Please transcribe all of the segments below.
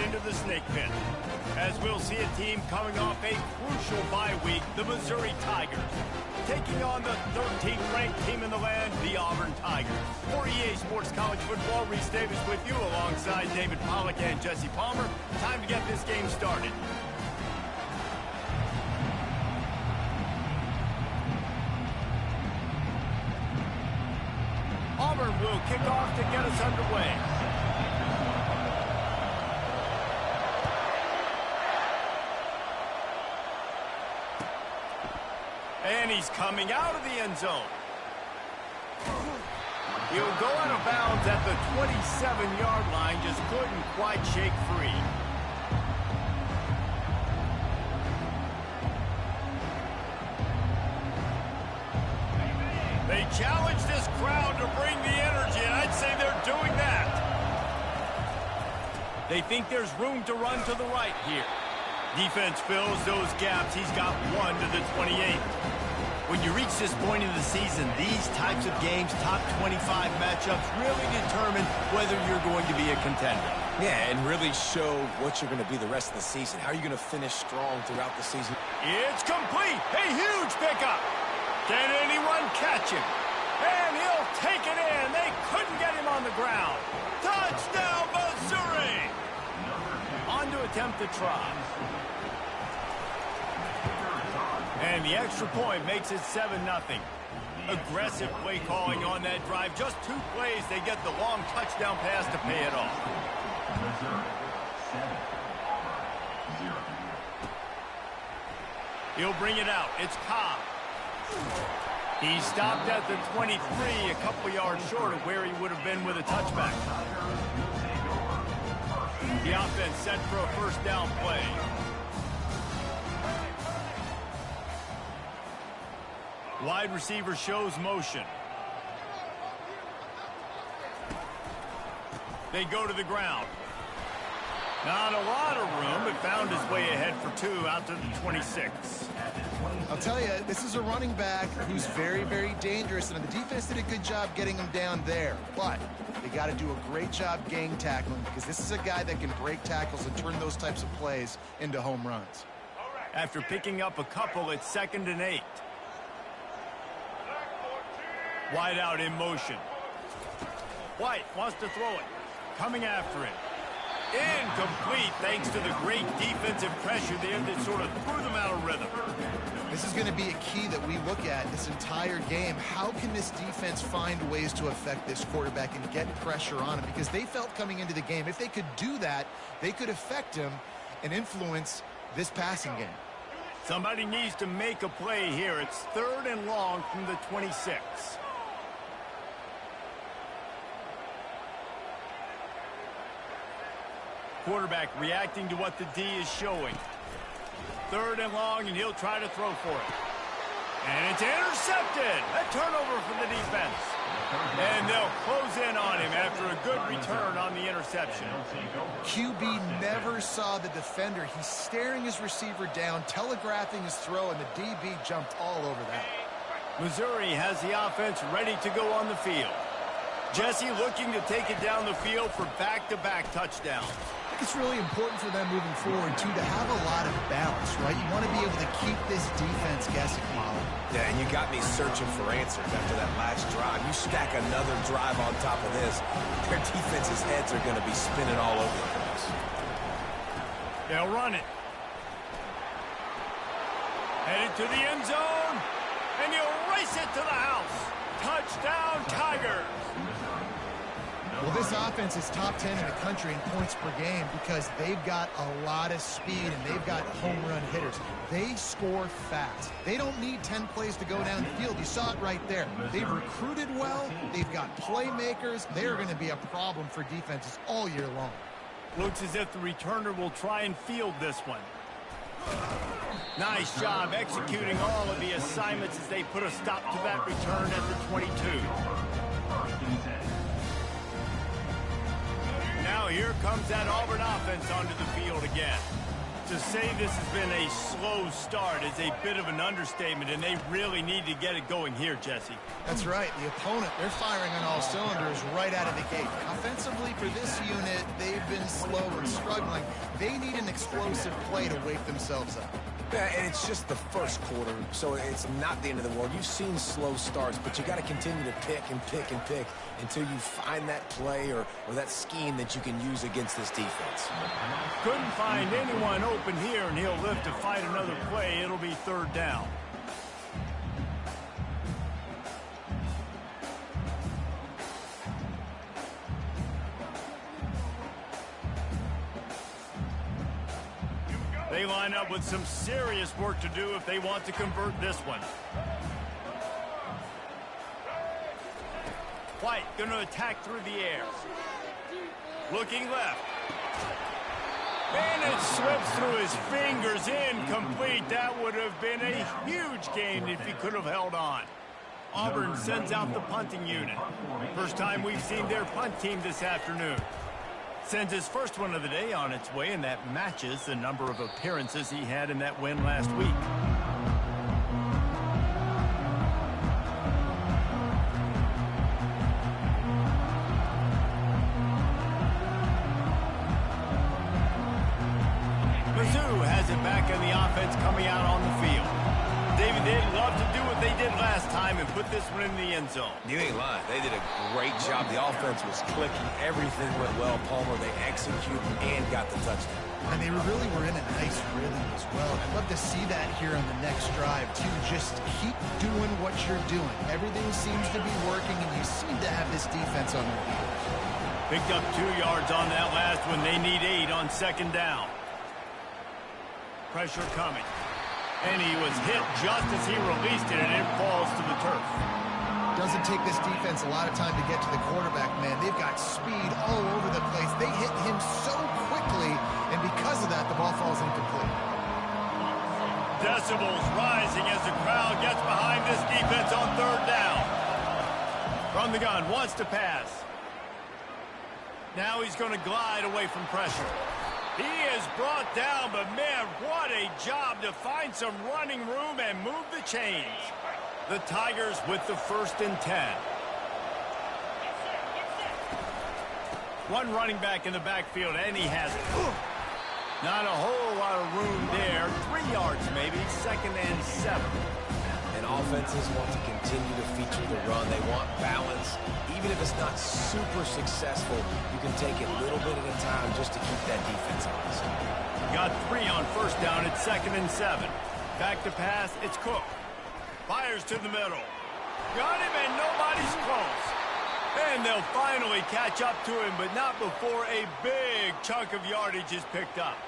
into the snake pit, as we'll see a team coming off a crucial bye week, the Missouri Tigers, taking on the 13th ranked team in the land, the Auburn Tigers. For EA Sports College Football, Reese Davis with you alongside David Pollack and Jesse Palmer. Time to get this game started. Auburn will kick off to get us underway. And he's coming out of the end zone. He'll go out of bounds at the 27-yard line, just couldn't quite shake free. They challenge this crowd to bring the energy, and I'd say they're doing that. They think there's room to run to the right here. Defense fills those gaps. He's got one to the 28. When you reach this point in the season, these types of games, top 25 matchups, really determine whether you're going to be a contender. Yeah, and really show what you're going to be the rest of the season. How are you going to finish strong throughout the season? It's complete. A huge pickup. Can anyone catch him? And he'll take it in. They couldn't get him on the ground. Touchdown, Missouri! On to attempt the try. And the extra point makes it 7-0. Aggressive play calling on that drive. Just 2 plays, they get the long touchdown pass to pay it off. He'll bring it out. It's Cobb. He stopped at the 23, a couple yards short of where he would have been with a touchback. The offense set for a first down play. Wide receiver shows motion. They go to the ground. Not a lot of room, but found his way ahead for 2 out to the 26. I'll tell you, this is a running back who's very, very dangerous, and the defense did a good job getting him down there. But they got to do a great job gang tackling, because this is a guy that can break tackles and turn those types of plays into home runs. After picking up a couple, it's 2nd and 8. Wide out in motion. White wants to throw it. Coming after it. Incomplete thanks to the great defensive pressure there that sort of threw them out of rhythm. This is going to be a key that we look at this entire game. How can this defense find ways to affect this quarterback and get pressure on him? Because they felt coming into the game, if they could do that, they could affect him and influence this passing game. Somebody needs to make a play here. It's 3rd and long from the 26. Quarterback reacting to what the D is showing. 3rd and long, and he'll try to throw for it. And it's intercepted. A turnover from the defense. And they'll close in on him after a good return on the interception. QB never saw the defender. He's staring his receiver down, telegraphing his throw, and the DB jumped all over that. Missouri has the offense ready to go on the field. Jesse looking to take it down the field for back-to-back touchdowns. I think it's really important for them moving forward, too, to have a lot of balance, right? You want to be able to keep this defense guessing, Molly. Yeah, and you got me searching for answers after that last drive. You stack another drive on top of this, their defense's heads are going to be spinning all over the place. They'll run it. Headed to the end zone, and he'll race it to the house. Touchdown, Tigers. Well, this offense is top 10 in the country in points per game because they've got a lot of speed and they've got home run hitters. They score fast. They don't need 10 plays to go down the field. You saw it right there. They've recruited well. They've got playmakers. They're going to be a problem for defenses all year long. Looks as if the returner will try and field this one. Nice job executing all of the assignments as they put a stop to that return at the 22. Now here comes that Auburn offense onto the field again. To say this has been a slow start is a bit of an understatement, and they really need to get it going here, Jesse. That's right. The opponent, they're firing on all cylinders right out of the gate. Offensively, for this unit, they've been slow and struggling. They need an explosive play to wake themselves up. Yeah, and it's just the first quarter, so it's not the end of the world. You've seen slow starts, but you got to continue to pick and pick and pick until you find that play or that scheme that you can use against this defense. Couldn't find anyone open here, and he'll live to fight another play. It'll be third down. They line up with some serious work to do if they want to convert this one. White going to attack through the air. Looking left. And it slips through his fingers. Incomplete. That would have been a huge gain if he could have held on. Auburn sends out the punting unit. First time we've seen their punt team this afternoon. Sends his first one of the day on its way, and that matches the number of appearances he had in that win last week. Mizzou has it back in the offense coming out on the field. David, they'd love to do what they did last time and put this one in the end zone. You ain't lying. They did a great job. The offense was clicking. Everything went well. Palmer, they executed and got the touchdown. And they really were in a nice rhythm as well. I'd love to see that here on the next drive, too. Just keep doing what you're doing. Everything seems to be working, and you seem to have this defense on their heels. Picked up 2 yards on that last one. They need 8 on second down. Pressure coming. And he was hit just as he released it, and it falls to the turf. Doesn't take this defense a lot of time to get to the quarterback, man. They've got speed all over the place. They hit him so quickly, and because of that, the ball falls incomplete. Decibels rising as the crowd gets behind this defense on third down. From the gun, wants to pass. Now he's going to glide away from pressure. He is brought down, but man, what a job to find some running room and move the chains. The Tigers with the 1st and 10. One running back in the backfield, and he has it. Not a whole lot of room there. 3 yards maybe, 2nd and 7. And offenses want to continue to feature the run. They want balance. Even if it's not super successful, you can take it a little bit at a time just to keep that defense honest. Got 3 on first down. It's 2nd and 7. Back to pass. It's Cook. Fires to the middle. Got him, and nobody's close. And they'll finally catch up to him, but not before a big chunk of yardage is picked up.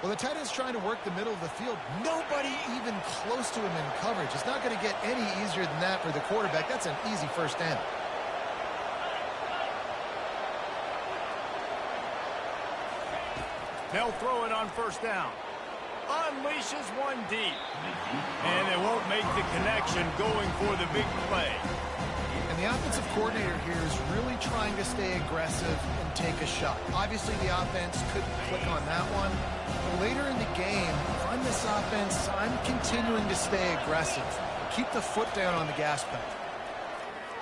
Well, the tight end's trying to work the middle of the field. Nobody even close to him in coverage. It's not going to get any easier than that for the quarterback. That's an easy first down. They'll throw it on first down. Unleashes one deep. And they won't make the connection going for the big play. And the offensive coordinator here is really trying to stay aggressive and take a shot. Obviously, the offense couldn't click on that one. But later in the game, if I'm this offense, I'm continuing to stay aggressive. Keep the foot down on the gas pedal.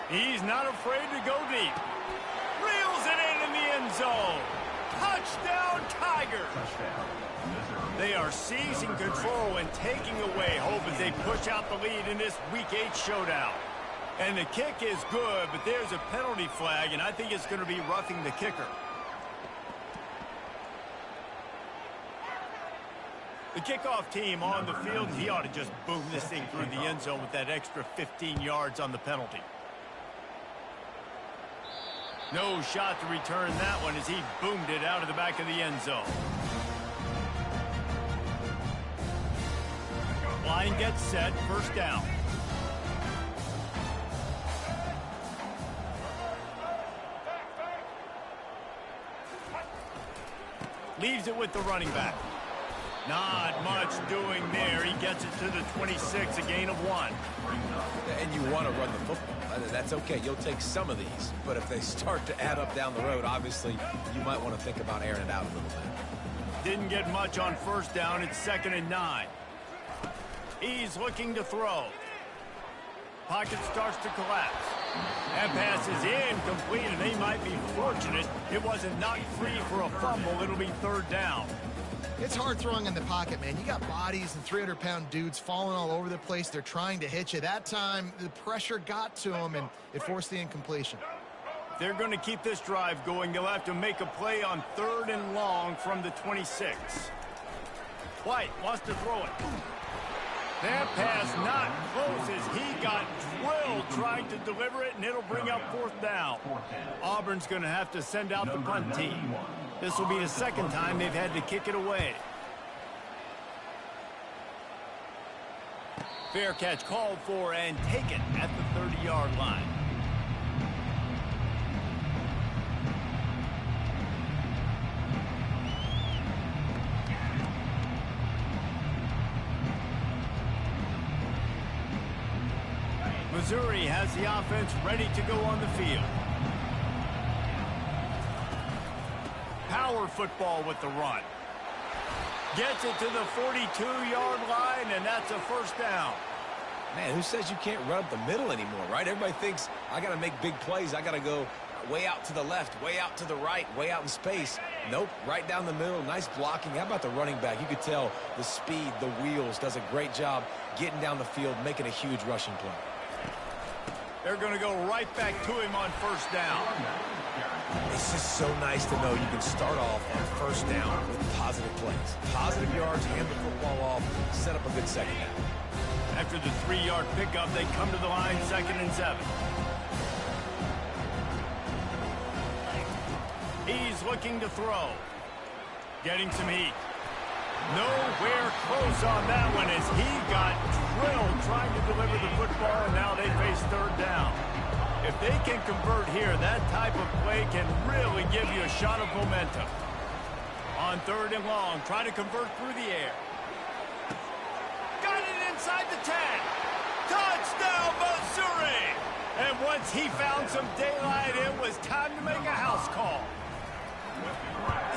He's not afraid to go deep. Reels it in the end zone. Touchdown, Tigers. They are seizing control and taking away hope as they push out the lead in this Week 8 showdown. And the kick is good, but there's a penalty flag, and I think it's going to be roughing the kicker. The kickoff team on the field, he ought to just boom this thing through the end zone with that extra 15 yards on the penalty. No shot to return that one as he boomed it out of the back of the end zone. Line gets set, first down. Leaves it with the running back. Not much doing there. He gets it to the 26, a gain of 1. And you want to run the football. That's okay. You'll take some of these. But if they start to add up down the road, obviously, you might want to think about airing it out a little bit. Didn't get much on first down. It's 2nd and 9. He's looking to throw. Pocket starts to collapse. That pass is incomplete, and they might be fortunate it wasn't knocked free for a fumble. It'll be 3rd down. It's hard throwing in the pocket, man. You got bodies and 300-pound dudes falling all over the place. They're trying to hit you. That time, the pressure got to them, and it forced the incompletion. They're going to keep this drive going. They'll have to make a play on 3rd and long from the 26. White wants to throw it. That pass not close as he got drilled trying to deliver it, and it'll bring up 4th down. Auburn's going to have to send out the punt team. This will be the 2nd time they've had to kick it away. Fair catch called for and taken at the 30-yard line. Missouri has the offense ready to go on the field. Power football with the run. Gets it to the 42-yard line, and that's a 1st down. Man, who says you can't run up the middle anymore, right? Everybody thinks I got to make big plays. I got to go way out to the left, way out to the right, way out in space. Nope, right down the middle. Nice blocking. How about the running back? You could tell the speed, the wheels, does a great job getting down the field, making a huge rushing play. They're going to go right back to him on 1st down. It's just so nice to know you can start off on 1st down with positive plays. Positive yards, hand the football off, set up a good 2nd down. After the 3-yard pickup, they come to the line 2nd and 7. He's looking to throw. Getting some heat. Nowhere close on that one as he got drilled trying to deliver the football, and now they face 3rd down. If they can convert here, that type of play can really give you a shot of momentum. On 3rd and long, trying to convert through the air. Got it inside the 10. Touchdown, Missouri! And once he found some daylight, it was time to make a house call.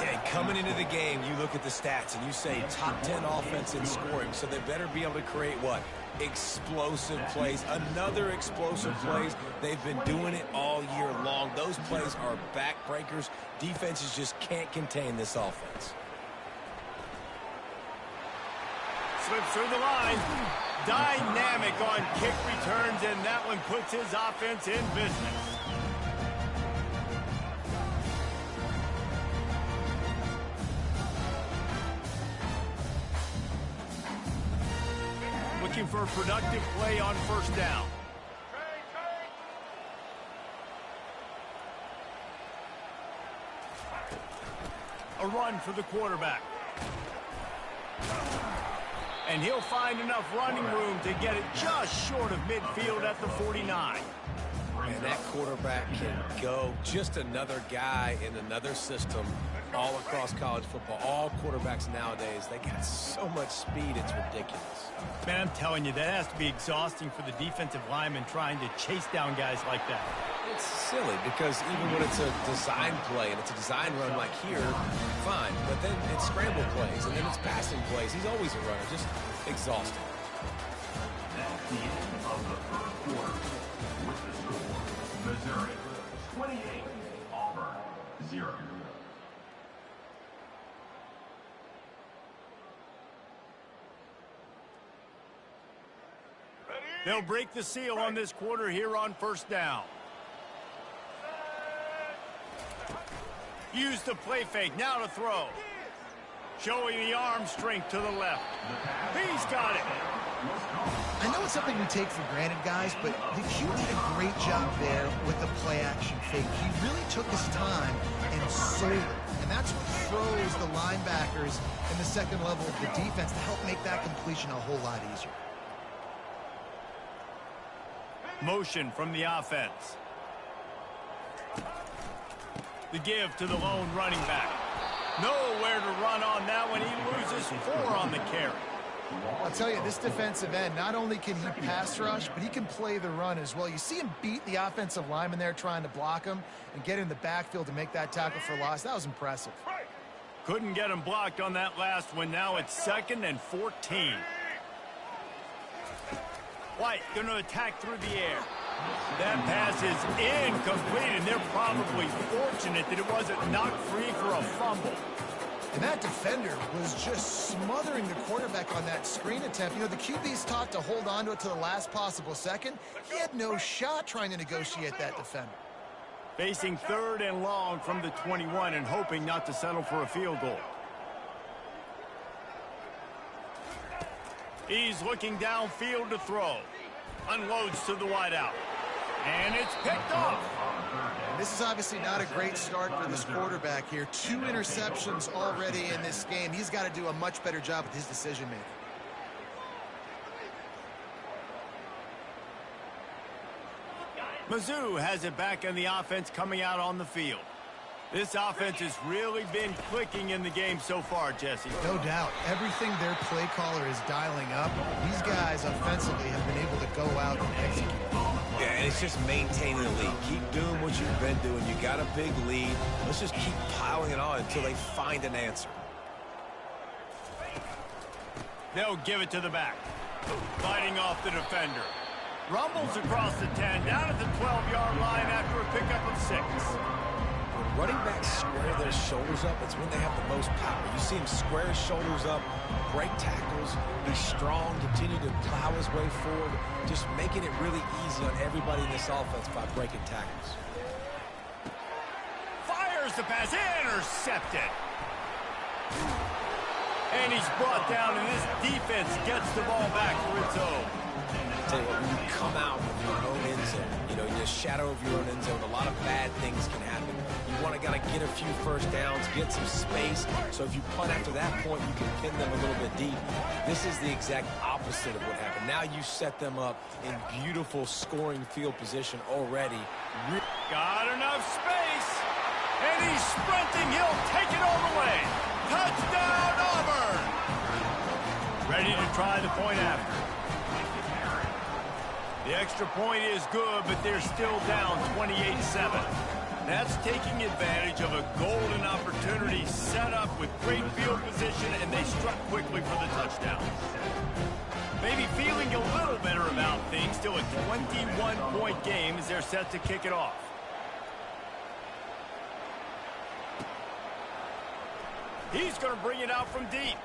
Yeah, coming into the game, you look at the stats and you say top 10 offense in scoring, so they better be able to create what? Explosive plays. Another explosive plays. They've been doing it all year long. Those plays are backbreakers. Defenses just can't contain this offense. Slips through the line. Dynamic on kick returns, and that one puts his offense in business. Looking for a productive play on 1st down. A run for the quarterback. And he'll find enough running room to get it just short of midfield at the 49. And that quarterback can go. Just another guy in another system all across college football. All quarterbacks nowadays, they got so much speed, it's ridiculous. Man, I'm telling you, that has to be exhausting for the defensive lineman trying to chase down guys like that. It's silly because even when it's a design play and it's a design run like here, fine. But then it's scramble plays and then it's passing plays. He's always a runner, just exhausting. That's the end of the 1st quarter with the score. Missouri 28, Auburn 0. They'll break the seal on this quarter here on 1st down. Use the play fake. Now to throw. Showing the arm strength to the left. He's got it. I know it's something we take for granted, guys, but the Q did a great job there with the play-action fake. He really took his time and sold it. And that's what throws the linebackers in the 2nd level of the defense to help make that completion a whole lot easier. Motion from the offense. The give to the lone running back. Nowhere to run on that one. He loses 4 on the carry. I'll tell you, this defensive end, not only can he pass rush, but he can play the run as well. You see him beat the offensive lineman there trying to block him and get in the backfield to make that tackle for loss. That was impressive. Couldn't get him blocked on that last one. Now it's 2nd and 14. White going to attack through the air. That pass is incomplete, and they're probably fortunate that it wasn't knocked free for a fumble. And that defender was just smothering the quarterback on that screen attempt. You know, the QB's taught to hold on to it to the last possible second. He had no shot trying to negotiate that defender. Facing 3rd and long from the 21 and hoping not to settle for a field goal. He's looking downfield to throw. Unloads to the wideout. And it's picked off. This is obviously not a great start for this quarterback here. 2 interceptions already in this game. He's got to do a much better job with his decision-making. Mizzou has it back in the offense coming out on the field. This offense has really been clicking in the game so far, Jesse. No doubt. Everything their play caller is dialing up, these guys offensively have been able to go out and execute. Yeah, and it's just maintaining the lead. Keep doing what you've been doing. You got a big lead. Let's just keep piling it on until they find an answer. They'll give it to the back. Fighting off the defender. Rumbles across the 10, down at the 12-yard line after a pickup of 6. When running backs square their shoulders up, it's when they have the most power. You see him square his shoulders up, break tackles, be strong, continue to plow his way forward, just making it really easy on everybody in this offense by breaking tackles. Fires the pass, intercepted. And he's brought down, and this defense gets the ball back for its own. Tell you what, when you come out of your own end zone, you know, in the shadow of your own end zone, a lot of bad things can happen. You want to get a few first downs, get some space, so if you punt after that point, you can pin them a little bit deep. This is the exact opposite of what happened. Now you set them up in beautiful scoring field position already. Got enough space, and he's sprinting. He'll take it all the way. Touchdown, Auburn! Ready to try the point after. The extra point is good, but they're still down 28-7. That's taking advantage of a golden opportunity set up with great field position, and they struck quickly for the touchdown. Maybe feeling a little better about things. Still a 21-point game as they're set to kick it off. He's going to bring it out from deep.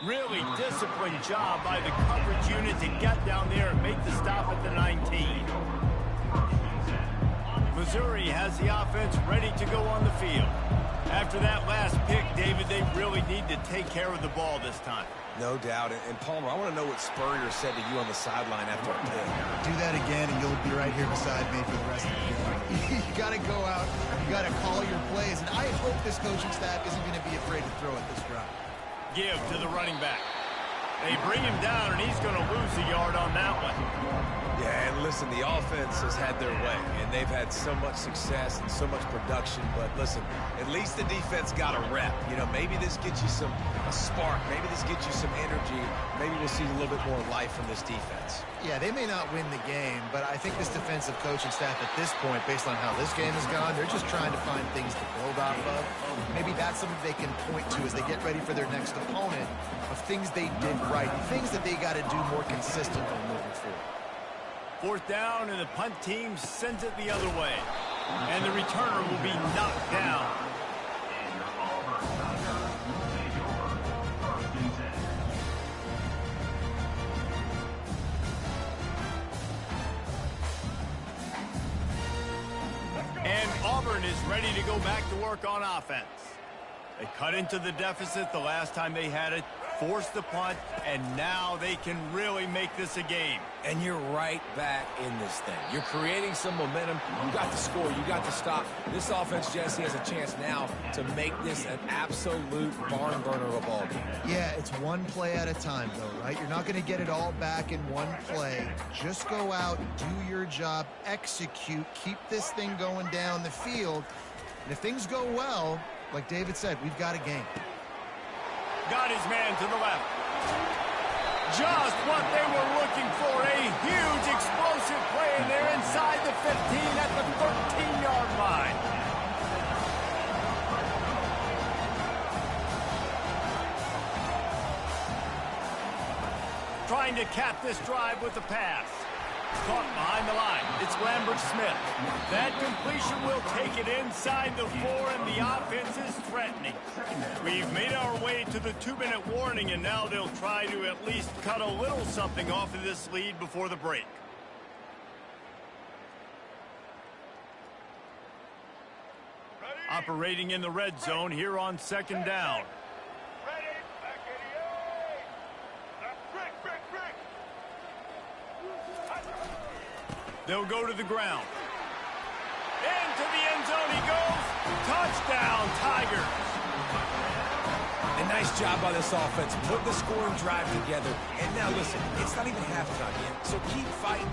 Really disciplined job by the coverage unit to get down there and make the stop at the 19. Missouri has the offense ready to go on the field. After that last pick, David, they really need to take care of the ball this time. No doubt. And Palmer, I want to know what Spurrier said to you on the sideline after a pick. Do that again, and you'll be right here beside me for the rest of the game. You got to go out. You got to call your plays. And I hope this coaching staff isn't going to be afraid to throw at this drive. Give to the running back. They bring him down, and he's going to lose a yard on that one. Yeah, and listen, the offense has had their way, and they've had so much success and so much production. But listen, at least the defense got a rep. You know, maybe this gets you a spark. Maybe this gets you some energy. Maybe we'll see a little bit more life from this defense. Yeah, they may not win the game, but I think this defensive coaching staff at this point, based on how this game has gone, they're just trying to find things to build off of. Maybe that's something they can point to as they get ready for their next opponent, of things they did right, things that they got to do more consistently moving forward. 4th down, and the punt team sends it the other way. And the returner will be knocked down. And Auburn is ready to go back to work on offense. They cut into the deficit the last time they had it, forced the punt, and now they can really make this a game. And you're right back in this thing. You're creating some momentum. You got to score. You got to stop. This offense, Jesse, has a chance now to make this an absolute barn burner of a ball game. Yeah, it's one play at a time, though, right? You're not going to get it all back in one play. Just go out, do your job, execute, keep this thing going down the field. And if things go well, like David said, we've got a game. Got his man to the left. Just what they were looking for. A huge explosive play, and they're inside the 15 at the 13-yard line. Trying to cap this drive with the pass. Caught behind the line. It's Lambert-Smith. That completion will take it inside the 4, and the offense is threatening. We've made our way to the 2-minute warning, and now they'll try to at least cut a little something off of this lead before the break. Operating in the red zone here on 2nd down. They'll go to the ground. Into the end zone he goes. Touchdown, Tigers. A nice job by this offense. Put the scoring drive together. And now, listen, it's not even halftime yet. So keep fighting.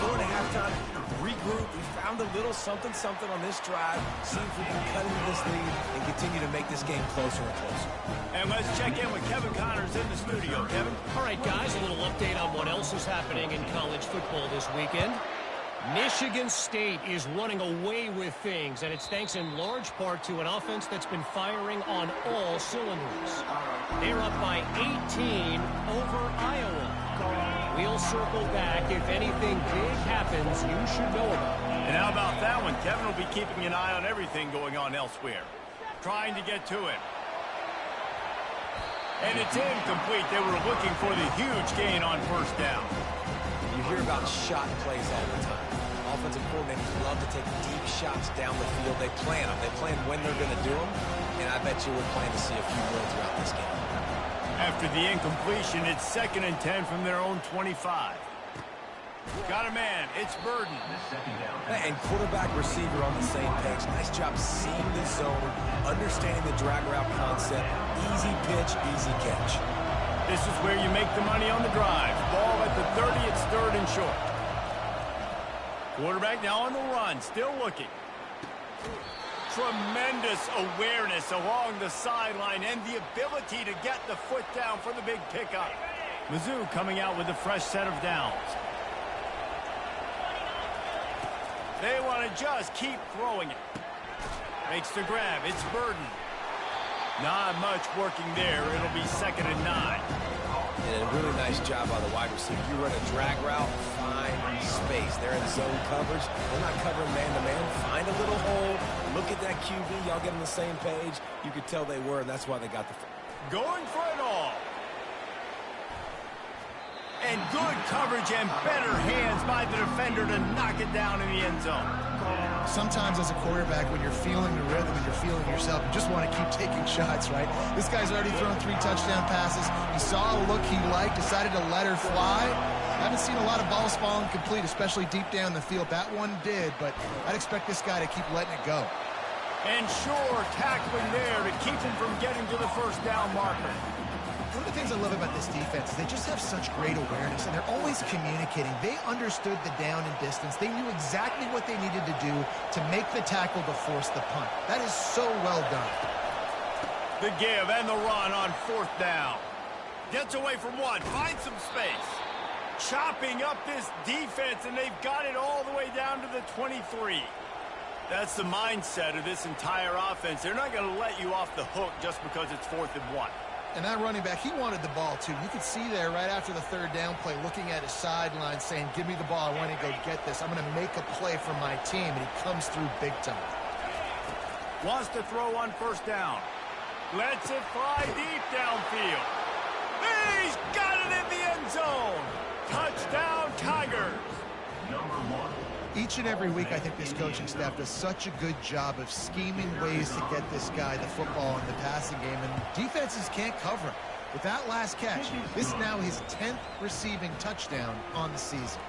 Going to halftime, regroup. We found a little something on this drive. See if we can cut into this lead and continue to make this game closer and closer. And let's check in with Kevin Connors in the studio. Kevin? All right, guys, a little update on what else is happening in college football this weekend. Michigan State is running away with things, and it's thanks in large part to an offense that's been firing on all cylinders. They're up by 18 over Iowa. We'll circle back. If anything big happens, you should know about it. And how about that one? Kevin will be keeping an eye on everything going on elsewhere. Trying to get to it. And it's incomplete. They were looking for the huge gain on 1st down. You hear about shot plays all the time. Offensive coordinators love to take deep shots down the field. They plan them. They plan when they're going to do them. And I bet you we're planning to see a few more throughout this game. After the incompletion, it's 2nd and 10 from their own 25. Got a man. It's Burden. And quarterback receiver on the same page. Nice job seeing the zone, understanding the drag route concept. Easy pitch, easy catch. This is where you make the money on the drive. Ball at the 30, it's 3rd and short. Quarterback now on the run, still looking. Tremendous awareness along the sideline and the ability to get the foot down for the big pickup. Mizzou coming out with a fresh set of downs. They want to just keep throwing it. Makes the grab. It's Burden. Not much working there. It'll be 2nd and 9. And a really nice job by the wide receiver. You run a drag route, find space. They're in zone coverage. They're not covering man-to-man. Find a little hole. Look at that QB. Y'all get on the same page. You could tell they were, and that's why they got the... Going for it all. And good coverage and better hands by the defender to knock it down in the end zone. Sometimes as a quarterback, when you're feeling the rhythm and you're feeling yourself, you just want to keep taking shots, right? This guy's already thrown 3 touchdown passes. He saw a look he liked, decided to let her fly. I haven't seen a lot of balls falling complete, especially deep down the field. That one did, but I'd expect this guy to keep letting it go. And sure, tackling there to keep him from getting to the 1st down marker. One of the things I love about this defense is they just have such great awareness, and they're always communicating. They understood the down and distance. They knew exactly what they needed to do to make the tackle to force the punt. That is so well done. The give and the run on 4th down. Gets away from one, finds some space. Chopping up this defense, and they've got it all the way down to the 23. That's the mindset of this entire offense. They're not going to let you off the hook just because it's 4th and 1. And that running back, he wanted the ball, too. You could see there right after the 3rd down play, looking at his sideline, saying, give me the ball. I want to go get this. I'm going to make a play for my team. And he comes through big time. Wants to throw on 1st down. Lets it fly deep downfield. He's got it in the end zone. Touchdown, Tigers. Number 1. Each and every week, I think this coaching staff does such a good job of scheming ways to get this guy the football in the passing game, and defenses can't cover him. With that last catch, this is now his 10th receiving touchdown on the season.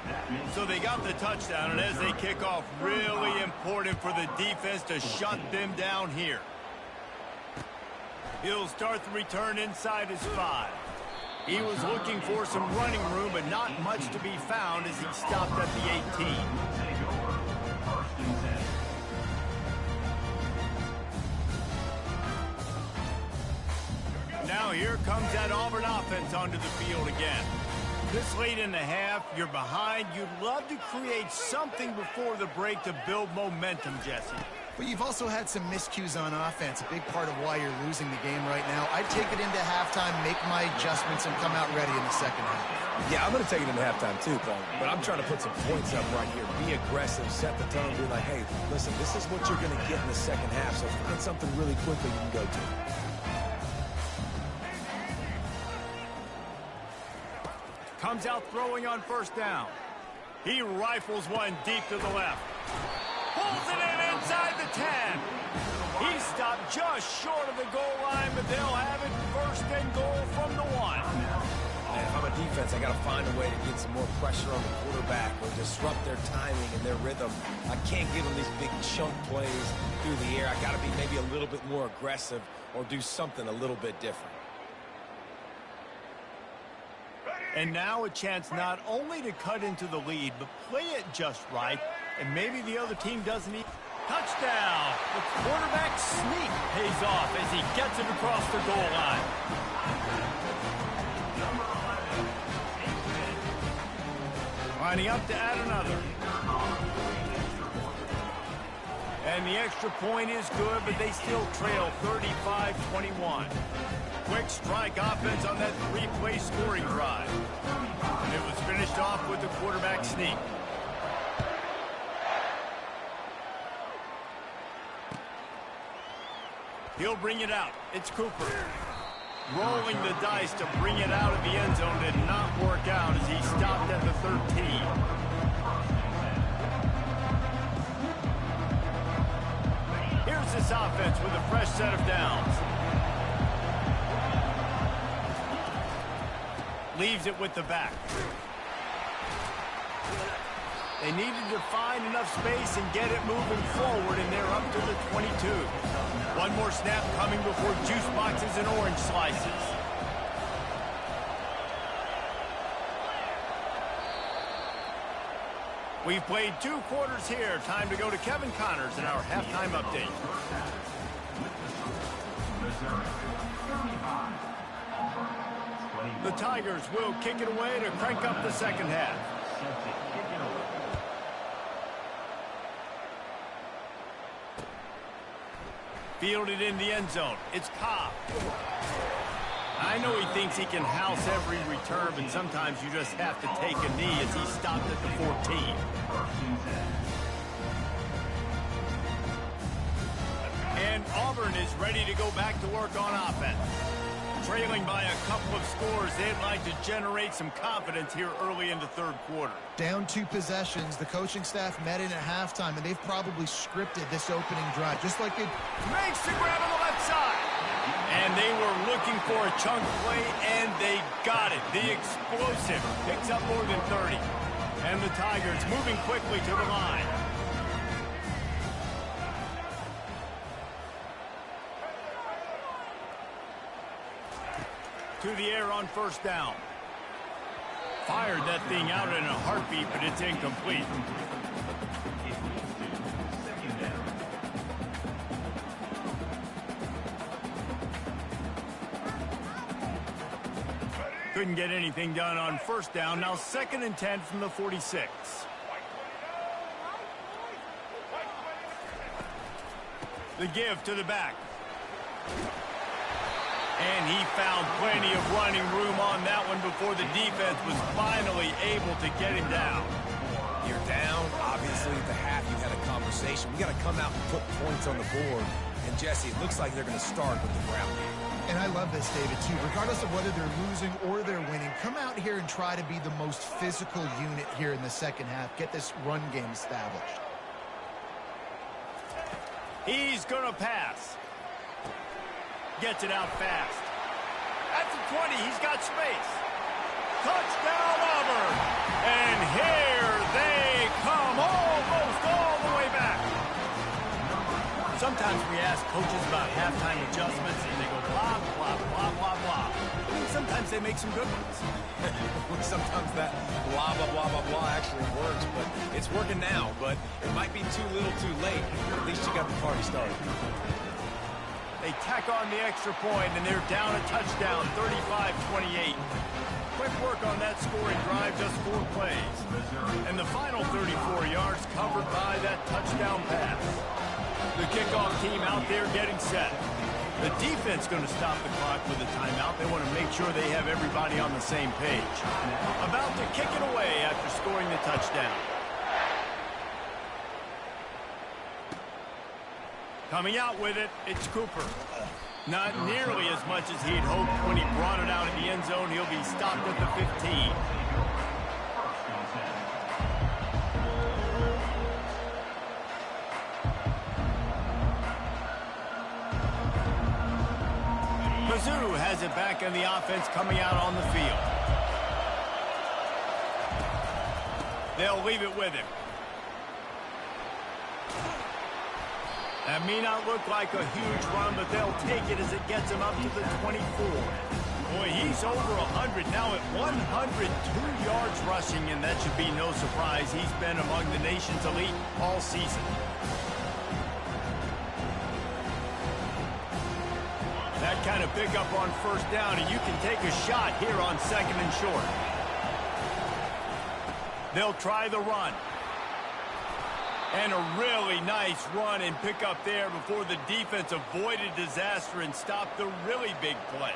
So they got the touchdown, and as they kick off, really important for the defense to shut them down here. He'll start the return inside his 5. He was looking for some running room, but not much to be found as he stopped at the 18. here comes that Auburn offense onto the field again. This late in the half, you're behind. You'd love to create something before the break to build momentum, Jesse. But you've also had some miscues on offense, a big part of why you're losing the game right now. I'd take it into halftime, make my adjustments, and come out ready in the second half. Yeah, I'm going to take it into halftime too, Paul. But I'm trying to put some points up right here. Be aggressive, set the tone, be like, hey, listen, this is what you're going to get in the second half, so find something really quickly you can go to. Comes out throwing on first down. He rifles one deep to the left. Pulls it in inside the 10. He stopped just short of the goal line, but they'll have it first and goal from the 1. And if I'm a defense, I got to find a way to get some more pressure on the quarterback or disrupt their timing and their rhythm. I can't give them these big chunk plays through the air. I got to be maybe a little bit more aggressive or do something a little bit different. And now a chance not only to cut into the lead, but play it just right. And maybe the other team doesn't need... Touchdown! The quarterback sneak pays off as he gets it across the goal line. Lining up to add another. And the extra point is good, but they still trail 35-21. Quick strike offense on that three-play scoring drive. And it was finished off with the quarterback sneak. He'll bring it out. It's Cooper. Rolling the dice to bring it out of the end zone did not work out as he stopped at the 13. Here's this offense with a fresh set of downs. Leaves it with the back. They needed to find enough space and get it moving forward, and they're up to the 22. One more snap coming before juice boxes and orange slices. We've played 2 quarters here. Time to go to Kevin Connors in our halftime update. The Tigers will kick it away to crank up the second half. Fielded in the end zone. It's Cobb. I know he thinks he can house every return, but sometimes you just have to take a knee as he stopped at the 14. And Auburn is ready to go back to work on offense. Trailing by a couple of scores, they'd like to generate some confidence here early in the third quarter. Down 2 possessions, the coaching staff met in at halftime, and they've probably scripted this opening drive, just like they... Makes the grab on the left side. And they were looking for a chunk play, and they got it. The explosive picks up more than 30. And the Tigers moving quickly to the line. To the air on first down. Fired that thing out in a heartbeat, but it's incomplete. Couldn't get anything done on first down. Now 2nd and 10 from the 46. The give to the back. And he found plenty of running room on that one before the defense was finally able to get him down. You're down. Obviously, at the half, you had a conversation. We got to come out and put points on the board. And, Jesse, it looks like they're going to start with the ground game. And I love this, David, too. Regardless of whether they're losing or they're winning, come out here and try to be the most physical unit here in the second half. Get this run game established. He's going to pass. Gets it out fast. At the 20, he's got space. Touchdown, Auburn. And here they come, almost all the way back. Sometimes we ask coaches about halftime adjustments, and they go blah, blah, blah, blah, blah. I mean, sometimes they make some good ones. Sometimes that blah, blah, blah, blah, blah actually works, but it's working now. But it might be too little too late. At least you got the party started. They They tack on the extra point, and they're down a touchdown, 35-28. Quick work on that scoring drive, just 4 plays. And the final 34 yards covered by that touchdown pass. The kickoff team out there getting set. The defense going to stop the clock with a timeout. They want to make sure they have everybody on the same page. About to kick it away after scoring the touchdown. Coming out with it, it's Cooper. Not nearly as much as he'd hoped when he brought it out of the end zone. He'll be stopped at the 15. Mizzou has it back in the offense coming out on the field. They'll leave it with him. That may not look like a huge run, but they'll take it as it gets him up to the 24. Boy, he's over 100 now at 102 yards rushing, and that should be no surprise. He's been among the nation's elite all season. That kind of pickup on first down, and you can take a shot here on 2nd and short. They'll try the run. And a really nice run and pick up there before the defense avoided disaster and stopped the really big play.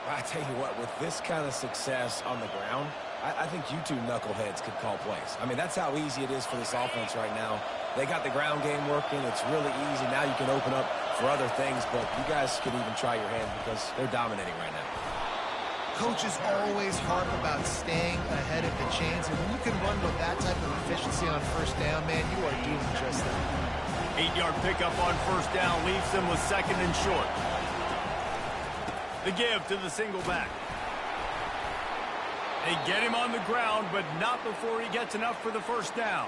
I tell you what, with this kind of success on the ground, I think you two knuckleheads could call plays. I mean, that's how easy it is for this offense right now. They got the ground game working. It's really easy. Now you can open up for other things, but you guys could even try your hand because they're dominating right now. Coaches always harp about staying ahead of the chains, and when you can run with that type of efficiency on first down, man, you are doing just that. 8-yard pickup on first down leaves them with 2nd and short. The give to the single back. They get him on the ground, but not before he gets enough for the first down.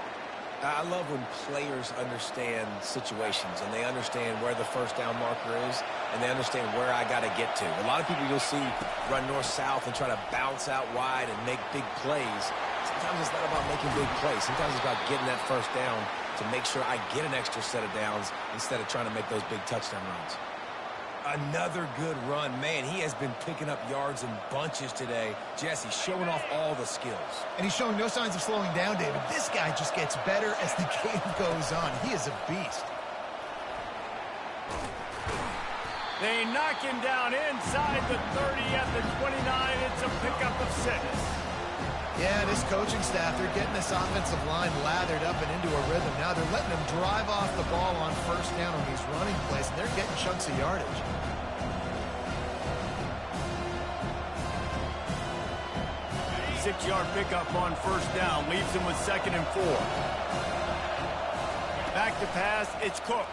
I love when players understand situations and they understand where the first down marker is and they understand where I got to get to. A lot of people you'll see run north-south and try to bounce out wide and make big plays. Sometimes it's not about making big plays. Sometimes it's about getting that first down to make sure I get an extra set of downs instead of trying to make those big touchdown runs. Another good run. Man, he has been picking up yards in bunches today. Jesse showing off all the skills. And he's showing no signs of slowing down, David. This guy just gets better as the game goes on. He is a beast. They knock him down inside the 30 at the 29. It's a pickup of 6. Yeah, this coaching staff, they're getting this offensive line lathered up and into a rhythm. Now they're letting him drive off the ball on first down on these running plays, and they're getting chunks of yardage. Six-yard pickup on first down leaves him with 2nd and 4. Back to pass, it's Cook.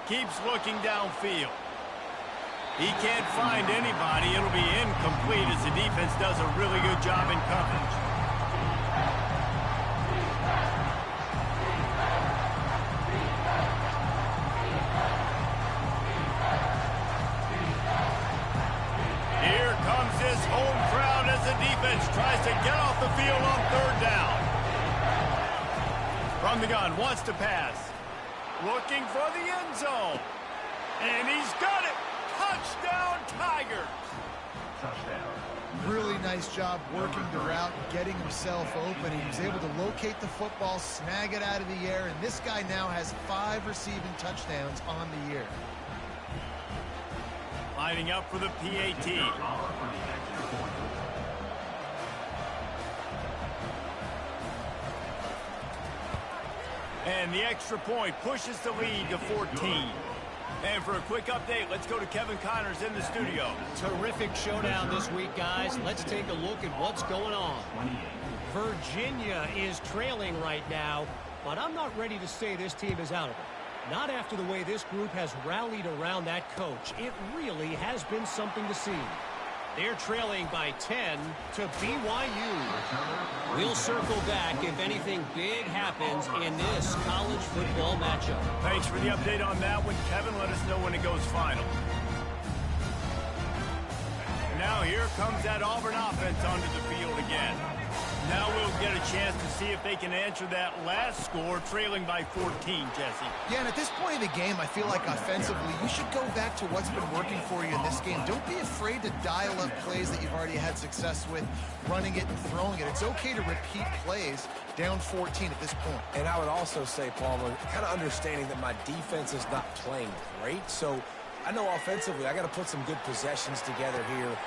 Keeps looking downfield. He can't find anybody. It'll be incomplete as the defense does a really good job in coverage. Here comes this home crowd as the defense tries to get off the field on 3rd down. From the gun, wants to pass. Looking for the end zone. And he's got it. Touchdown, Tigers! Touchdown. Really nice job working the route, getting himself open. He was able to locate the football, snag it out of the air, and this guy now has 5 receiving touchdowns on the year. Lining up for the PAT. And the extra point pushes the lead to 14. And for a quick update, let's go to Kevin Connors in the studio. Terrific showdown this week, guys. Let's take a look at what's going on. Virginia is trailing right now, but I'm not ready to say this team is out of it. Not after the way this group has rallied around that coach. It really has been something to see. They're trailing by 10 to BYU. We'll circle back if anything big happens in this college football matchup. Thanks for the update on that one, Kevin. Let us know when it goes final. Now here comes that Auburn offense onto the field again. Now we'll get a chance to see if they can answer that last score, trailing by 14, Jesse. Yeah, and at this point in the game, I feel like offensively, you should go back to what's been working for you in this game. Don't be afraid to dial up plays that you've already had success with, running it and throwing it. It's okay to repeat plays down 14 at this point. And I would also say, Palmer, kind of understanding that my defense is not playing great, so I know offensively I got to put some good possessions together here.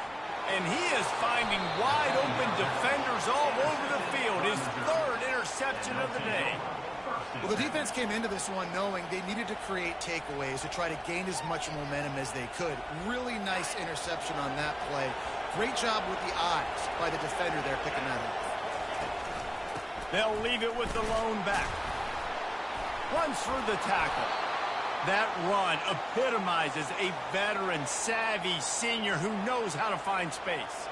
And he is finding wide-open defenders all over the field. His third interception of the day. Well, the defense came into this one knowing they needed to create takeaways to try to gain as much momentum as they could. Really nice interception on that play. Great job with the eyes by the defender there picking that up. They'll leave it with the lone back. Runs through the tackle. That run epitomizes a veteran, savvy senior who knows how to find space.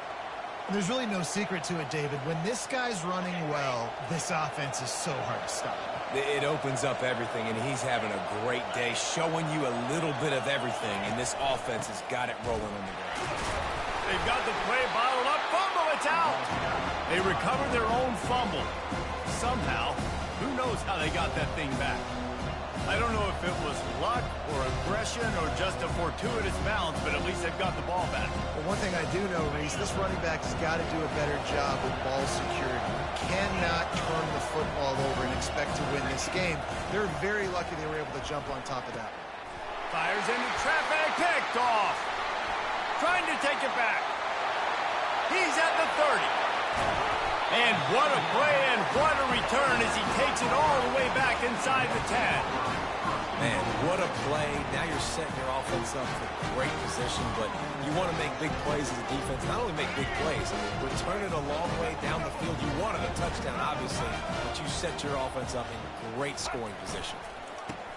There's really no secret to it, David. When this guy's running well, this offense is so hard to stop. It opens up everything, and he's having a great day, showing you a little bit of everything, and this offense has got it rolling on the ground. They've got the play bottled up. Fumble, it's out. They recovered their own fumble. Somehow, who knows how they got that thing back. I don't know if it was luck or aggression or just a fortuitous bounce, but at least they've got the ball back. Well, one thing I do know, Reese, this running back has got to do a better job with ball security. Cannot turn the football over and expect to win this game. They're very lucky they were able to jump on top of that. Fires into traffic, picked off. Trying to take it back. He's at the 30. And what a play and what a return as he takes it all the way back inside the 10. Man, what a play. Now you're setting your offense up for great position, but you want to make big plays as a defense. Not only make big plays, return it a long way down the field. You wanted a touchdown, obviously, but you set your offense up in great scoring position.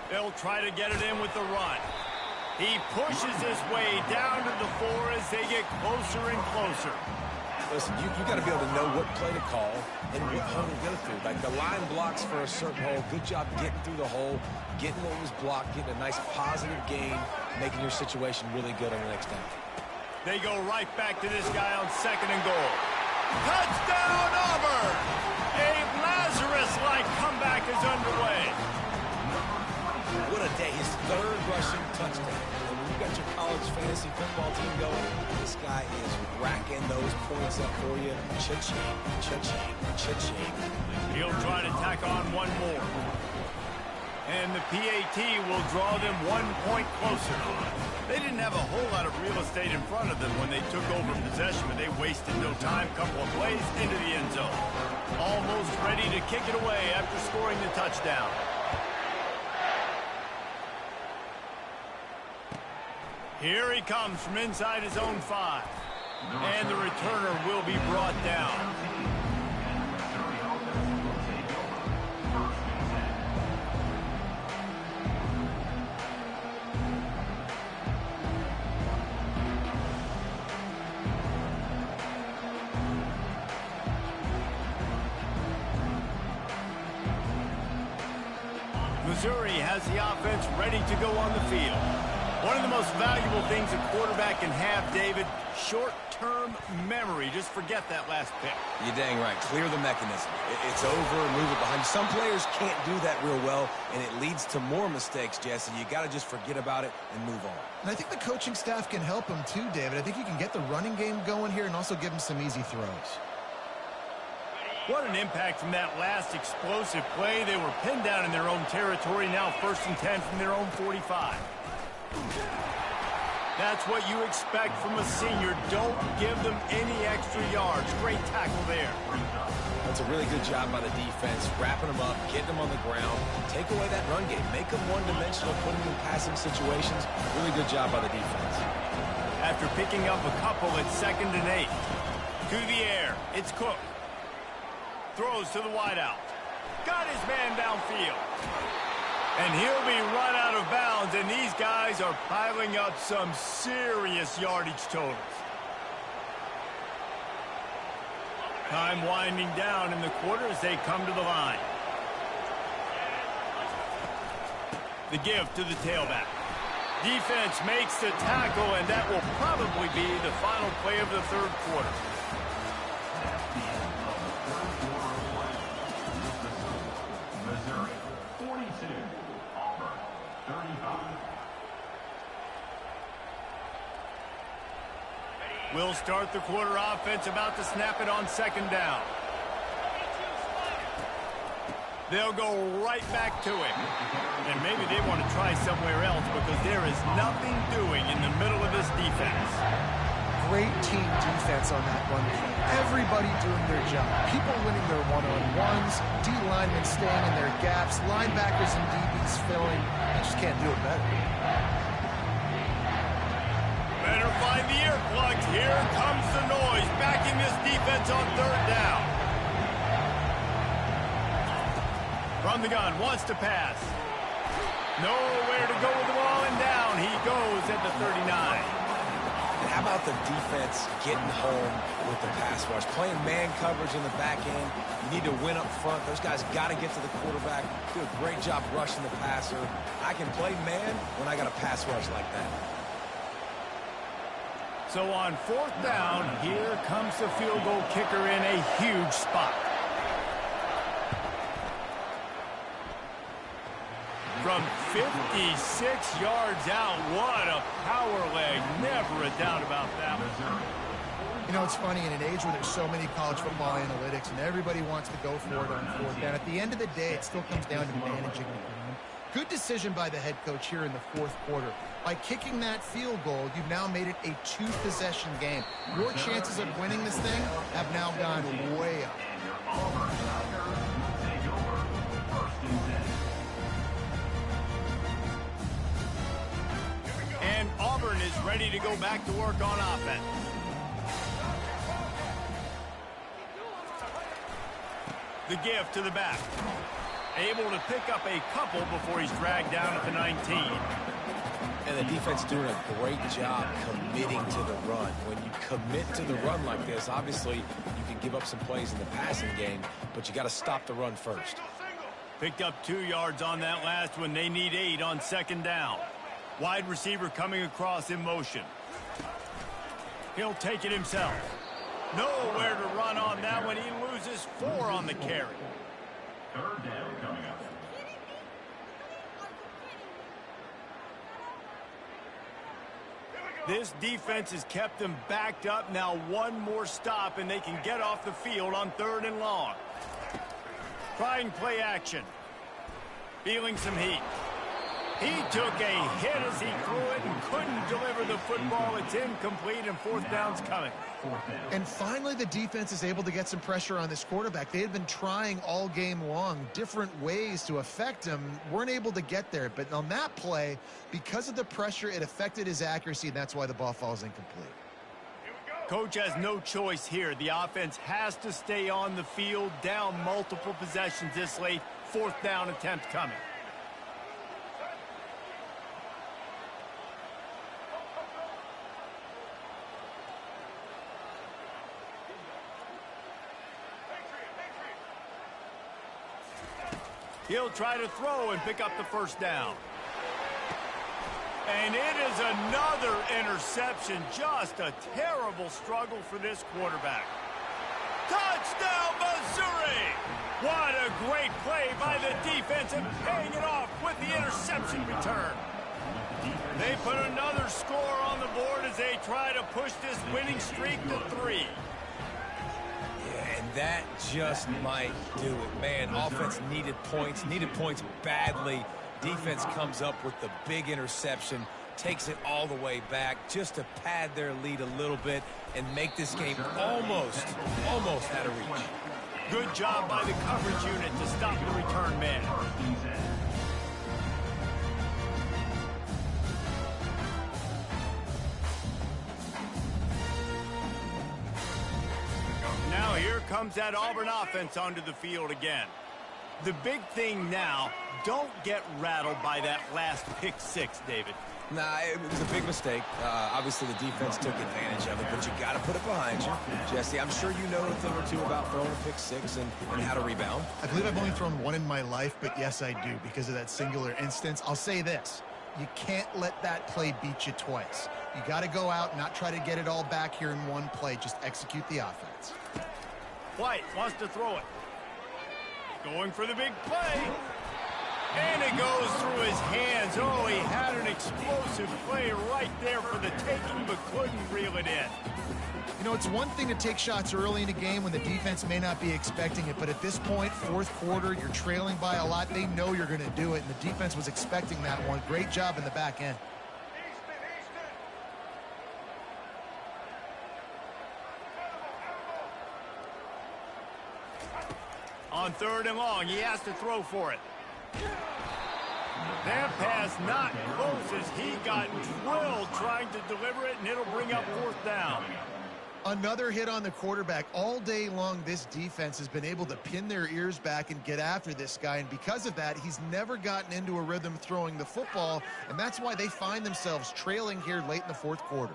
They'll try to get it in with the run. He pushes his way down to the 4 as they get closer and closer. Listen, you got to be able to know what play to call and what hole to go through. Like the line blocks for a certain hole. Good job getting through the hole, getting what was blocked, getting a nice positive gain, making your situation really good on the next down. They go right back to this guy on 2nd and goal. Touchdown, Auburn! A Lazarus-like comeback is underway. What a day. His 3rd rushing touchdown. And when you got your college fantasy football team going, this guy is racking those points up for you. Cha-ching, cha-ching, cha-ching. He'll try to tack on one more. And the PAT will draw them 1 point closer. They didn't have a whole lot of real estate in front of them when they took over possession, but they wasted no time. Couple of plays into the end zone. Almost ready to kick it away after scoring the touchdown. Here he comes from inside his own 5. And the returner will be brought down. Missouri has the offense ready to go on the field. One of the most valuable things a quarterback can have, David, short-term memory. Just forget that last pick. You're dang right. Clear the mechanism. It's over, move it behind you. Some players can't do that real well, and it leads to more mistakes, Jesse. You got to just forget about it and move on. And I think the coaching staff can help him too, David. I think you can get the running game going here and also give him some easy throws. What an impact from that last explosive play. They were pinned down in their own territory. Now 1st and 10 from their own 45. That's what you expect from a senior. Don't give them any extra yards. Great tackle there. That's a really good job by the defense, wrapping them up, getting them on the ground. Take away that run game. Make them one-dimensional, put them in passing situations. Really good job by the defense. After picking up a couple at 2nd and 8. To the air. It's Cook. Throws to the wideout. Got his man downfield. And he'll be run out of bounds, and these guys are piling up some serious yardage totals. Time winding down in the quarter as they come to the line. The give to the tailback. Defense makes the tackle, and that will probably be the final play of the 3rd quarter. We'll start the quarter offense, about to snap it on second down. They'll go right back to him. And maybe they want to try somewhere else because there is nothing doing in the middle of this defense. Great team defense on that run. Everybody doing their job. People winning their one-on-ones, D-linemen staying in their gaps, linebackers and DBs filling. They just can't do it better. Better find the earplugs. Here comes the noise, backing this defense on third down. From the gun, wants to pass. Nowhere to go with the ball, and down he goes at the 39. And how about the defense getting home with the pass rush? Playing man coverage in the back end. You need to win up front. Those guys got to get to the quarterback. Do a great job rushing the passer. I can play man when I got a pass rush like that. So on fourth down, here comes the field goal kicker in a huge spot. From 56 yards out, what a power leg. Never a doubt about that one. You know, it's funny, in an age where there's so many college football analytics and everybody wants to go for it on fourth down, at the end of the day, it still comes down to managing the game. Good decision by the head coach here in the fourth quarter. By kicking that field goal, you've now made it a two-possession game. Your chances of winning this thing have now gone way up. And Auburn is ready to go back to work on offense. The give to the back. Able to pick up a couple before he's dragged down at the 19. And the defense doing a great job committing to the run. When you commit to the run like this, obviously you can give up some plays in the passing game, but you got to stop the run first. Picked up 2 yards on that last one. They need 8 on second down. Wide receiver coming across in motion. He'll take it himself. Nowhere to run on that one. He loses 4 on the carry. Third down coming up. This defense has kept them backed up. Now one more stop and they can get off the field on third and long. Trying play action. Feeling some heat. He took a hit as he threw it and couldn't deliver the football. It's incomplete and fourth down's coming. And finally, the defense is able to get some pressure on this quarterback. They had been trying all game long different ways to affect him. Weren't able to get there. But on that play, because of the pressure, it affected his accuracy, and that's why the ball falls incomplete. Coach has no choice here. The offense has to stay on the field, down multiple possessions this late. Fourth down attempt coming. He'll try to throw and pick up the first down. And it is another interception. Just a terrible struggle for this quarterback. Touchdown, Missouri! What a great play by the defense and paying it off with the interception return. They put another score on the board as they try to push this winning streak to 3. And that just might do it. Man, offense needed points badly. Defense comes up with the big interception, takes it all the way back just to pad their lead a little bit and make this game almost out of reach. Good job by the coverage unit to stop the return man. Now here comes that Auburn offense onto the field again. The big thing now, don't get rattled by that last pick six, David. Nah, it was a big mistake. Obviously, the defense took advantage of it, but you got to put it behind you. Jesse, I'm sure you know a thing or two about throwing a pick six and how to rebound. I believe I've only thrown one in my life, but yes, I do because of that singular instance. I'll say this. You can't let that play beat you twice. You got to go out and not try to get it all back here in one play. Just execute the offense. White wants to throw it. Going for the big play. And it goes through his hands. Oh, he had an explosive play right there for the taking, but couldn't reel it in. You know, it's one thing to take shots early in a game when the defense may not be expecting it, but at this point, fourth quarter, you're trailing by a lot. They know you're going to do it, and the defense was expecting that one. Great job in the back end. On 3rd and long, he has to throw for it. That pass not close as he got drilled trying to deliver it, and it'll bring up 4th down. Another hit on the quarterback. All day long, this defense has been able to pin their ears back and get after this guy, and because of that, he's never gotten into a rhythm throwing the football, and that's why they find themselves trailing here late in the 4th quarter.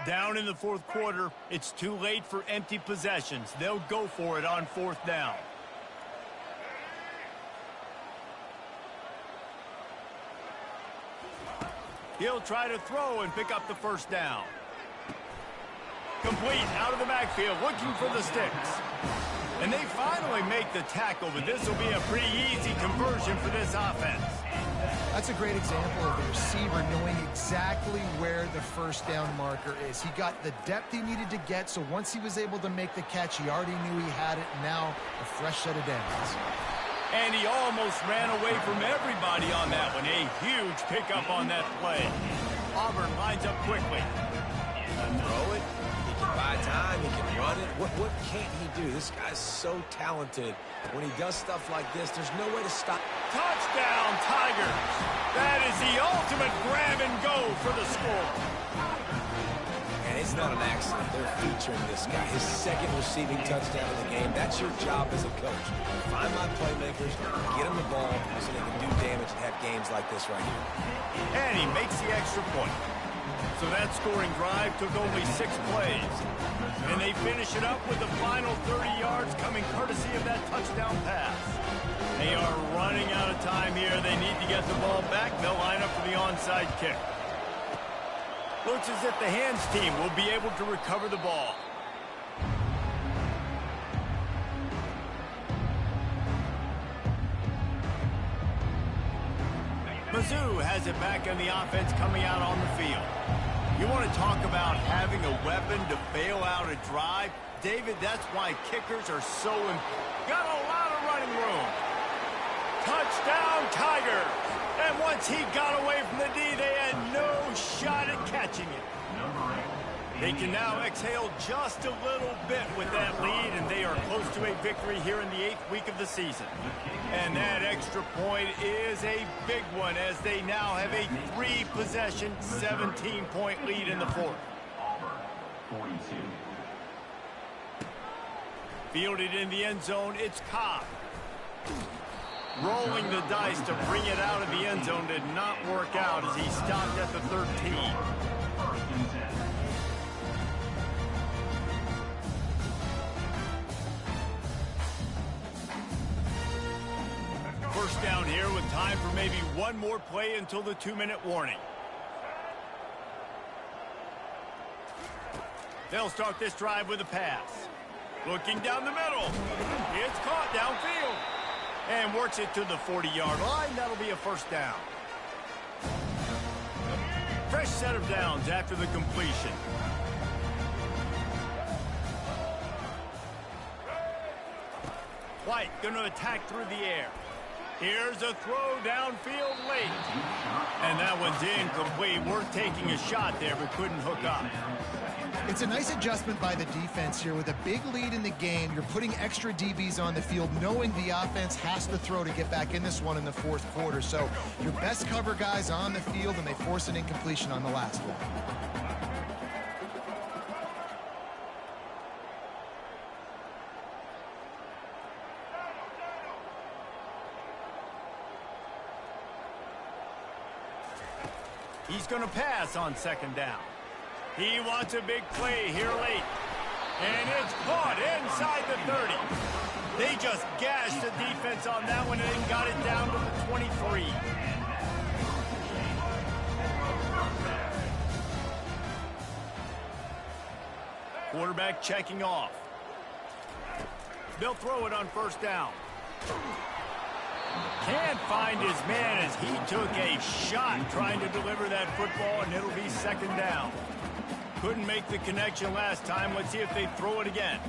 Down in the 4th quarter, it's too late for empty possessions. They'll go for it on 4th down. He'll try to throw and pick up the 1st down. Complete out of the backfield, looking for the sticks. And they finally make the tackle, but this will be a pretty easy conversion for this offense. That's a great example of the receiver knowing exactly where the 1st down marker is. He got the depth he needed to get, so once he was able to make the catch, he already knew he had it. Now a fresh set of downs. And he almost ran away from everybody on that one. A huge pickup on that play. Auburn lines up quickly. He can throw it. He can buy time. He can run it. What can't he do? This guy's so talented. When he does stuff like this, there's no way to stop. Touchdown, Tigers. That is the ultimate grab and go for the score. And it's not an accident. They're featuring this guy. His 2nd receiving touchdown in the game. That's your job as a coach. Find my playmakers, get them the ball so they can do damage and have games like this right here. And he makes the extra point. So that scoring drive took only 6 plays. And they finish it up with the final 30 yards coming courtesy of that touchdown pass. They are running out of time here. They need to get the ball back. They'll line up for the onside kick. Looks as if the hands team will be able to recover the ball. Mizzou has it back on the offense coming out on the field. You want to talk about having a weapon to bail out a drive? David, that's why kickers are so important. Got a lot of running room. Touchdown, Tigers! And once he got away from the D, they had no shot at catching it. They can now exhale just a little bit with that lead, and they are close to a victory here in the 8th week of the season. And that extra point is a big one as they now have a 3-possession, 17-point lead in the 4th. Auburn, 42. Fielded in the end zone, it's Cobb. Rolling the dice to bring it out of the end zone did not work out as he stopped at the 13. 1st and 10. First down here with time for maybe one more play until the 2-minute warning. They'll start this drive with a pass. Looking down the middle. It's caught downfield. And works it to the 40-yard line. That'll be a 1st down. Fresh set of downs after the completion. White going to attack through the air. Here's a throw downfield late. And that one's incomplete. Worth taking a shot there, but couldn't hook up. It's a nice adjustment by the defense here. With a big lead in the game, you're putting extra DBs on the field, knowing the offense has to throw to get back in this one in the 4th quarter. So your best cover guys on the field, and they force an incompletion on the last one. He's going to pass on 2nd down. He wants a big play here late. And it's caught inside the 30. They just gashed the defense on that one and got it down to the 23. Quarterback checking off. They'll throw it on first down. Can't find his man as he took a shot trying to deliver that football, and it'll be second down. Couldn't make the connection last time. Let's see if they throw it again.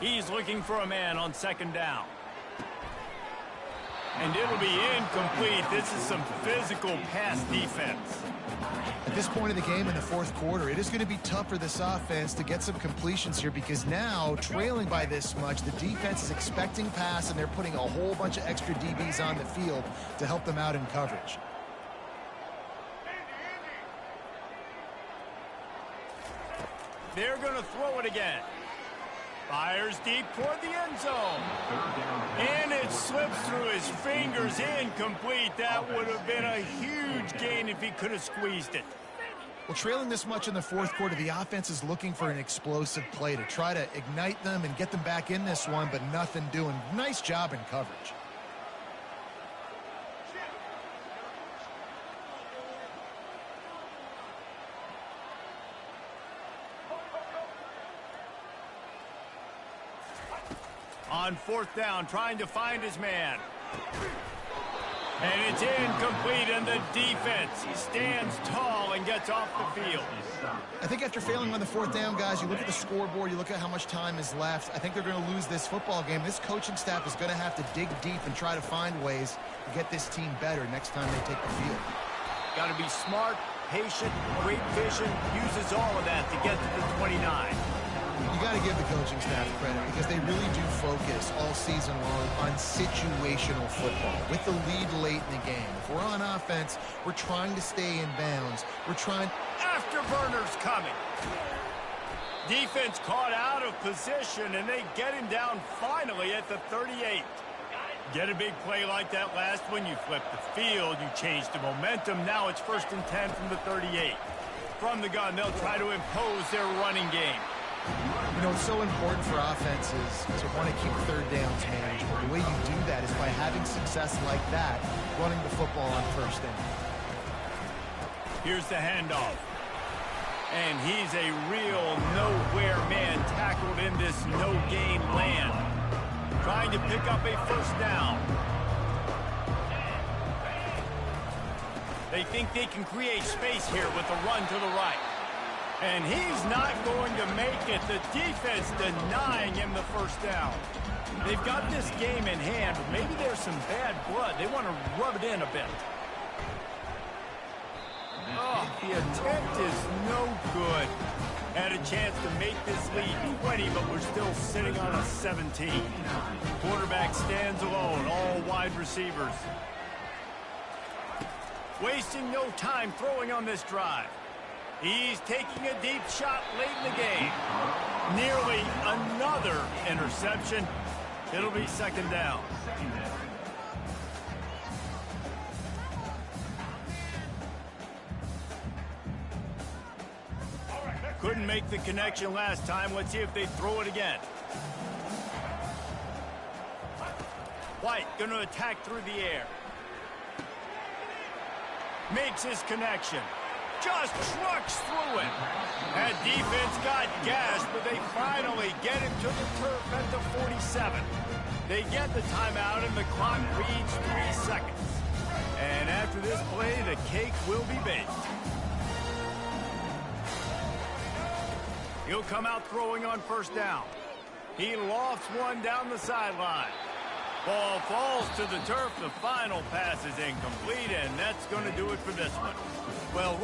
He's looking for a man on second down. And it'll be incomplete. This is some physical pass defense. At this point in the game in the fourth quarter, it is going to be tough for this offense to get some completions here because now, trailing by this much, the defense is expecting pass, and they're putting a whole bunch of extra DBs on the field to help them out in coverage. They're going to throw it again. Fires deep toward the end zone. And it slips through his fingers, incomplete. That would have been a huge gain if he could have squeezed it. Well, trailing this much in the fourth quarter, the offense is looking for an explosive play to try to ignite them and get them back in this one, but nothing doing. Nice job in coverage. On fourth down, trying to find his man. And it's incomplete, and the defense stands tall and gets off the field. I think after failing on the fourth down, guys, you look at the scoreboard, you look at how much time is left. I think they're going to lose this football game. This coaching staff is going to have to dig deep and try to find ways to get this team better next time they take the field. Got to be smart, patient, great vision, uses all of that to get to the 29. You got to give the coaching staff credit because they really do focus all season long on situational football. With the lead late in the game, if we're on offense, we're trying to stay in bounds. We're trying... Afterburners coming. Defense caught out of position, and they get him down finally at the 38. Get a big play like that last one, you flip the field, you change the momentum. Now it's 1st and 10 from the 38. From the gun, they'll try to impose their running game. You know, it's so important for offenses to want to keep third downs manageable. The way you do that is by having success like that, running the football on first down. Here's the handoff. And he's a real nowhere man tackled in this no-gain land. Trying to pick up a first down. They think they can create space here with a run to the right. And he's not going to make it. The defense denying him the first down. They've got this game in hand, but maybe there's some bad blood. They want to rub it in a bit. Oh, the attempt is no good. Had a chance to make this lead 20, but we're still sitting on a 17. Quarterback stands alone, all wide receivers. Wasting no time throwing on this drive. He's taking a deep shot late in the game. Nearly another interception. It'll be second down. Couldn't make the connection last time. Let's see if they throw it again. White going to attack through the air. Makes his connection. Just trucks through it. That defense got gashed, but they finally get him to the turf at the 47. They get the timeout, and the clock reads 3 seconds. And after this play, the cake will be baked. He'll come out throwing on first down. He lofts one down the sideline. Ball falls to the turf. The final pass is incomplete, and that's going to do it for this one. Well,